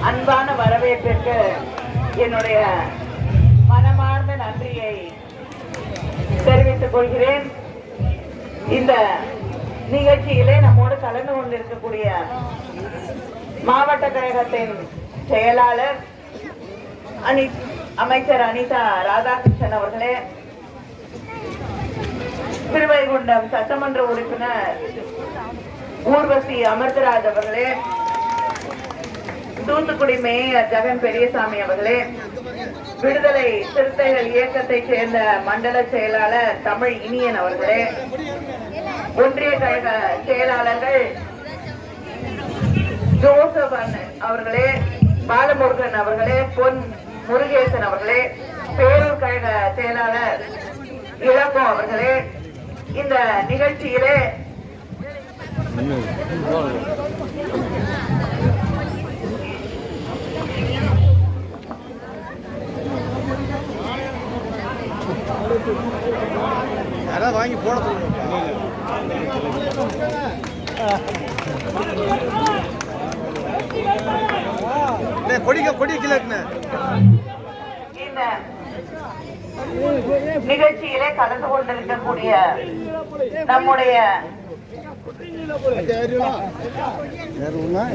அன்பான வரவேற்பிற்கு என்னுடைய மனமார்ந்த நன்றியை தெரிவித்துக் கொள்கிறேன். இந்த நிகழ்ச்சியிலே நம்மோடு கலந்து கொண்டிருக்கக்கூடிய மாவட்ட கழகத்தின் செயலாளர் அமைச்சர் அனிதா ராதாகிருஷ்ணன் அவர்களே, திருவைகுண்டம் சட்டமன்ற உறுப்பினர் ஊர்வசி அமிர்தராஜ் அவர்களே, தூத்துக்குடி மேயர் ஜெகன் பெரியசாமி அவர்களே, விடுதலை சிறுத்தைகள் இயக்கத்தை சேர்ந்த மண்டல செயலாளர் தமிழ் இனியன் அவர்களே, ஒன்றிய கழக செயலாளர்கள் ஜோசப் அவர்களே, பாலமுருகன் அவர்களே, பொன் முருகேசன் அவர்களே, பேரூர் கழக செயலாளர் இளங்கோ அவர்களே, இந்த நிகழ்ச்சியிலே வாங்கி போட சொல்லுங்க. கொடி கிழக்குன இந்த நிகழ்ச்சியிலே கலந்து கொண்டிருக்கக்கூடிய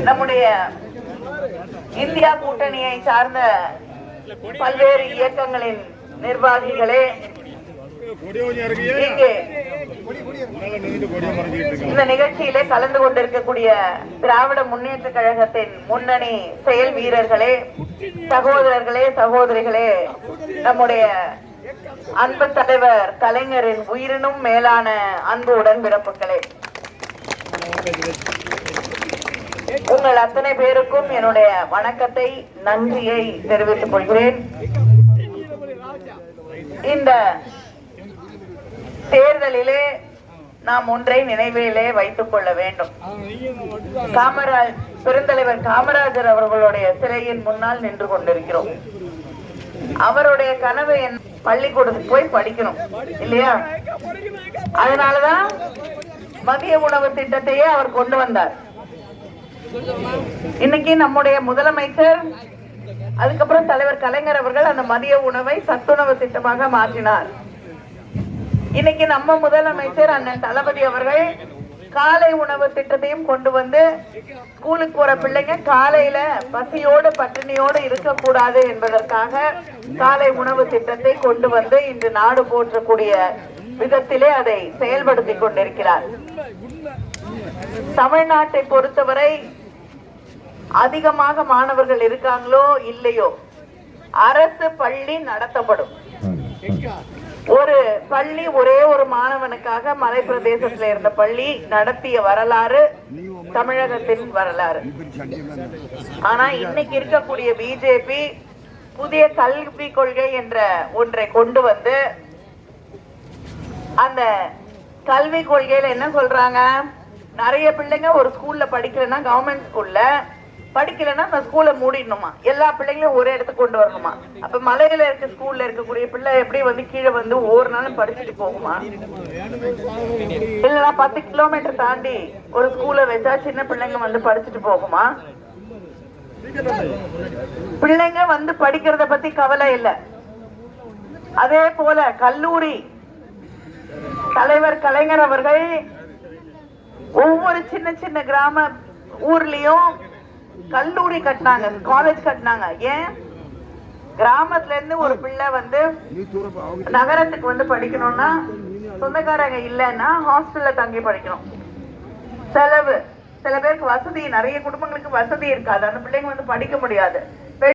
நம்முடைய இந்தியா கூட்டணியை சார்ந்த பல்வேறு இயக்கங்களின் நிர்வாகிகளே, இங்கே இந்த நிகழ்ச்சியிலே கலந்து கொண்டிருக்கக்கூடிய திராவிட முன்னேற்ற கழகத்தின் முன்னணி செயல் வீரர்களே, சகோதரர்களே, சகோதரிகளே, நம்முடைய அன்பு தலைவர் கலைஞரின் உயிரினும் மேலான அன்பு உடன்பிறப்புகளே, உங்கள் அத்தனை பேருக்கும் என்னுடைய வணக்கத்தை, நன்றியை தெரிவித்துக் கொள்கிறேன். இந்த தேர்தலிலே நாம் ஒன்றை நினைவிலே வைத்துக் கொள்ள வேண்டும். பெருந்தலைவர் காமராஜர் அவர்களுடைய சிலையின் முன்னால் நின்று கொண்டிருக்கிறோம். அவருடைய கனவு பள்ளிக்கூடத்துக்கு போய் படிக்கணும் இல்லையா? அதனாலதான் மதிய உணவு திட்டத்தையே அவர் கொண்டு வந்தார். இன்னைக்கு நம்முடைய முதலமைச்சர், அதுக்கப்புறம் தலைவர் கலைஞர் அவர்கள் அந்த மதிய உணவை சத்துணவு திட்டமாக மாற்றினார். இன்னைக்கு நம்ம முதலமைச்சர் அண்ணன் தளபதி அவர்கள் காலை உணவு திட்டத்தையும் கொண்டு வந்து ஸ்கூலுக்கு போற பிள்ளைங்க காலையில பசியோடு பட்டினியோடு இருக்கக்கூடாது என்பதற்காக காலை உணவு திட்டத்தை கொண்டு வந்து இன்று நாடு போற்றக்கூடிய விதத்திலே அதை செயல்படுத்திக் கொண்டிருக்கிறார். தமிழ்நாட்டை பொறுத்தவரை அதிகமாக மாணவர்கள் இருக்காங்களோ இல்லையோ, அரசு பள்ளி நடத்தப்படும். ஒரு பள்ளி ஒரே ஒரு மாணவனுக்காக மலை பிரதேசத்தில் இருந்த பள்ளி நடத்திய வரலாறு தமிழகத்தின் வரலாறு. ஆனா இன்னைக்கு இருக்கக்கூடிய பிஜேபி புதிய கல்வி கொள்கை என்ற ஒன்றை கொண்டு வந்து அந்த கல்வி கொள்கையில என்ன சொல்றாங்க, நிறைய பிள்ளைங்க ஒரு ஸ்கூல்ல படிக்கலன்னா, கவர்மெண்ட் ஸ்கூல்ல படிக்கலன்னா அந்த ஸ்கூலை மூடிடணுமா, எல்லா பிள்ளைங்களும் ஒரே இடத்துக்கு கொண்டு வரணுமா. அப்ப மலையில இருக்க ஸ்கூல்ல இருக்கக்கூடிய பிள்ளை எப்படி வந்து கீழே வந்து ஒவ்வொரு நாளும் படிச்சுட்டு போகுமா? இல்லைன்னா 10 கிலோமீட்டர் தாண்டி ஒரு ஸ்கூலை வச்சா சின்ன பிள்ளைங்க வந்து படிச்சுட்டு போகுமா? பிள்ளைங்க வந்து படிக்கிறத பத்தி கவலை இல்லை. அதே போல கல்லூரி தலைவர் கலைஞர் அவர்கள் ஒவ்வொரு சின்ன சின்ன கிராம ஊர்லயும் கல்லூரி கட்டினாங்க, காலேஜ் கட்டினாங்க. ஏன்? கிராமத்துல இருந்து ஒரு பிள்ளை வந்து நகரத்துக்கு வந்து படிக்கணும்னா, சொந்தக்காரங்க இல்லைன்னா ஹாஸ்டல்ல தங்கி படிக்கணும். செலவு, சில பேருக்கு வசதி, நிறைய குடும்பங்களுக்கு வசதி இருக்காது, அந்த பிள்ளைங்க வந்து படிக்க முடியாது.